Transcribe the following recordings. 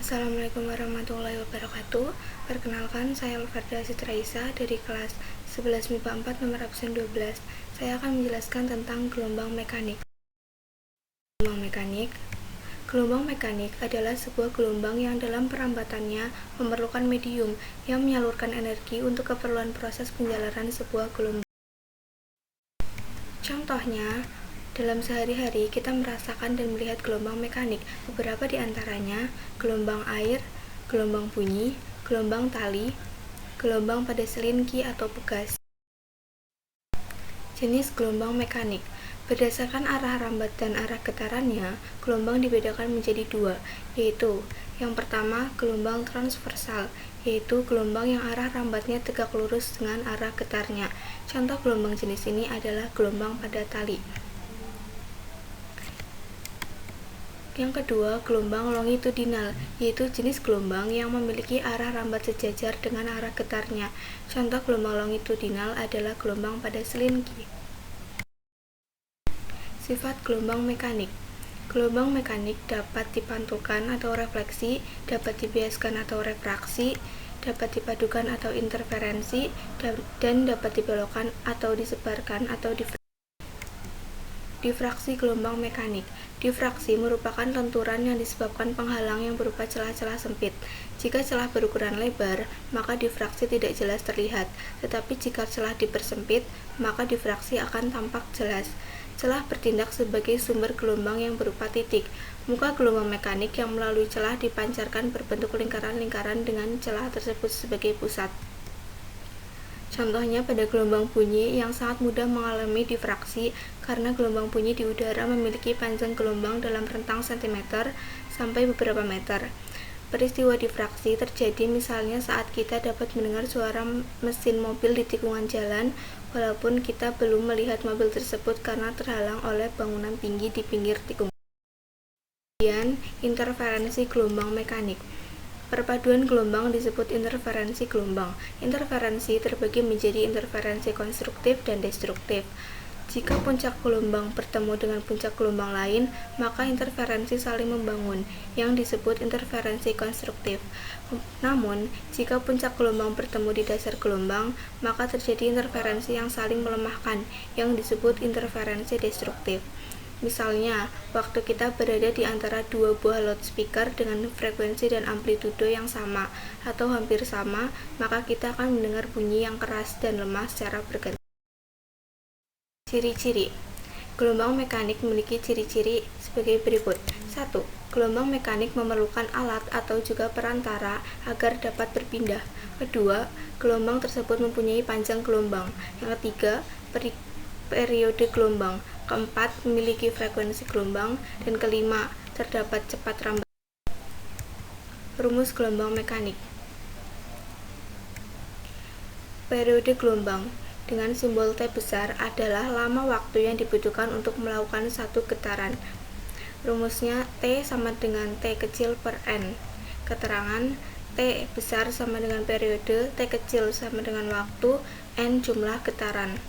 Assalamualaikum warahmatullahi wabarakatuh. Perkenalkan, saya Alfarda Sitraisa dari kelas 11 MIPA 4 nomor absen 12. Saya akan menjelaskan tentang gelombang mekanik. Gelombang mekanik adalah sebuah gelombang yang dalam perambatannya memerlukan medium yang menyalurkan energi untuk keperluan proses penjalaran sebuah gelombang. Contohnya, dalam sehari-hari kita merasakan dan melihat gelombang mekanik. Beberapa di antaranya gelombang air, gelombang bunyi, gelombang tali, gelombang pada selinki atau pegas. Jenis gelombang mekanik. Berdasarkan arah rambat dan arah getarannya, gelombang dibedakan menjadi dua, yaitu yang pertama gelombang transversal, yaitu gelombang yang arah rambatnya tegak lurus dengan arah getarnya. Contoh gelombang jenis ini adalah gelombang pada tali. Yang kedua, gelombang longitudinal, yaitu jenis gelombang yang memiliki arah rambat sejajar dengan arah getarnya. Contoh gelombang longitudinal adalah gelombang pada selinki. Sifat gelombang mekanik. Gelombang mekanik dapat dipantulkan atau refleksi, dapat dibiaskan atau refraksi, dapat dipadukan atau interferensi, dan dapat dibelokkan atau disebarkan atau difraksi gelombang mekanik. Difraksi merupakan lenturan yang disebabkan penghalang yang berupa celah-celah sempit. Jika celah berukuran lebar, maka difraksi tidak jelas terlihat, tetapi jika celah dipersempit, maka difraksi akan tampak jelas. Celah bertindak sebagai sumber gelombang yang berupa titik. Muka gelombang mekanik yang melalui celah dipancarkan berbentuk lingkaran-lingkaran dengan celah tersebut sebagai pusat. Contohnya pada gelombang bunyi yang sangat mudah mengalami difraksi karena gelombang bunyi di udara memiliki panjang gelombang dalam rentang cm sampai beberapa meter. Peristiwa difraksi terjadi misalnya saat kita dapat mendengar suara mesin mobil di tikungan jalan walaupun kita belum melihat mobil tersebut karena terhalang oleh bangunan tinggi di pinggir tikungan. Kemudian, interferensi gelombang mekanik. Perpaduan gelombang disebut interferensi gelombang. Interferensi terbagi menjadi interferensi konstruktif dan destruktif. Jika puncak gelombang bertemu dengan puncak gelombang lain, maka interferensi saling membangun, yang disebut interferensi konstruktif. Namun, jika puncak gelombang bertemu di dasar gelombang, maka terjadi interferensi yang saling melemahkan, yang disebut interferensi destruktif. Misalnya, waktu kita berada di antara dua buah loudspeaker dengan frekuensi dan amplitudo yang sama atau hampir sama, maka kita akan mendengar bunyi yang keras dan lemah secara bergantian. Ciri-ciri. Gelombang mekanik memiliki ciri-ciri sebagai berikut. 1. Gelombang mekanik memerlukan alat atau juga perantara agar dapat berpindah. Kedua, gelombang tersebut mempunyai panjang gelombang. Yang ketiga, periode gelombang. Keempat, memiliki frekuensi gelombang. Dan kelima, terdapat cepat rambat. Rumus gelombang mekanik. Periode gelombang dengan simbol T besar adalah lama waktu yang dibutuhkan untuk melakukan satu getaran. Rumusnya T sama dengan T kecil per N. Keterangan T besar sama dengan periode, T kecil sama dengan waktu, N jumlah getaran.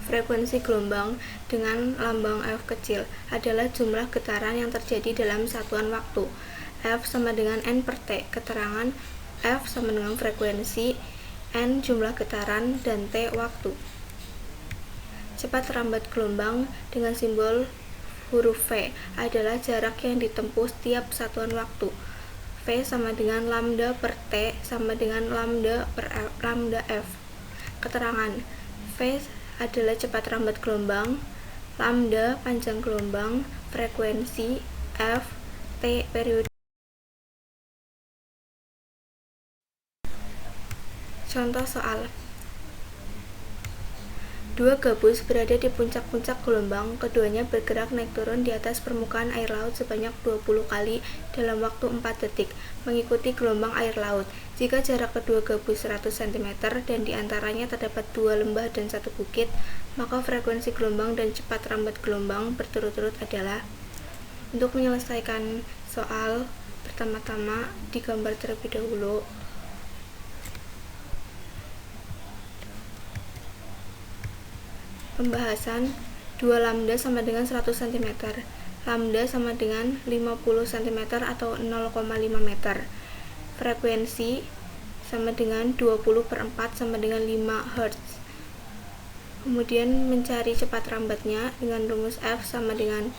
Frekuensi gelombang dengan lambang F kecil adalah jumlah getaran yang terjadi dalam satuan waktu. F sama dengan N per T. Keterangan F sama dengan frekuensi, N jumlah getaran, dan T waktu. Cepat rambat gelombang dengan simbol huruf V adalah jarak yang ditempuh setiap satuan waktu. V sama dengan lambda per T sama dengan lambda per lambda F. Keterangan V adalah cepat rambat gelombang, lambda panjang gelombang, frekuensi, F, T periode. Contoh soal. Dua gabus berada di puncak-puncak gelombang, keduanya bergerak naik turun di atas permukaan air laut sebanyak 20 kali dalam waktu 4 detik, mengikuti gelombang air laut. Jika jarak kedua gabus 100 cm dan diantaranya terdapat 2 lembah dan 1 bukit, maka frekuensi gelombang dan cepat rambat gelombang berturut-turut adalah. Untuk menyelesaikan soal, pertama-tama digambar terlebih dahulu. Pembahasan 2 lambda sama dengan 100 cm. Lambda sama dengan 50 cm atau 0,5 meter. Frekuensi sama dengan 20/4 sama dengan 5 Hz. Kemudian mencari cepat rambatnya dengan rumus F sama dengan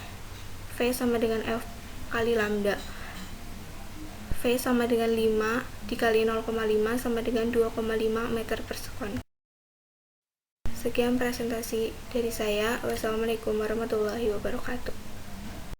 V sama dengan F kali lambda. V sama dengan 5 dikali 0,5 sama dengan 2,5 meter per sekon. Sekian presentasi dari saya. Wassalamualaikum warahmatullahi wabarakatuh.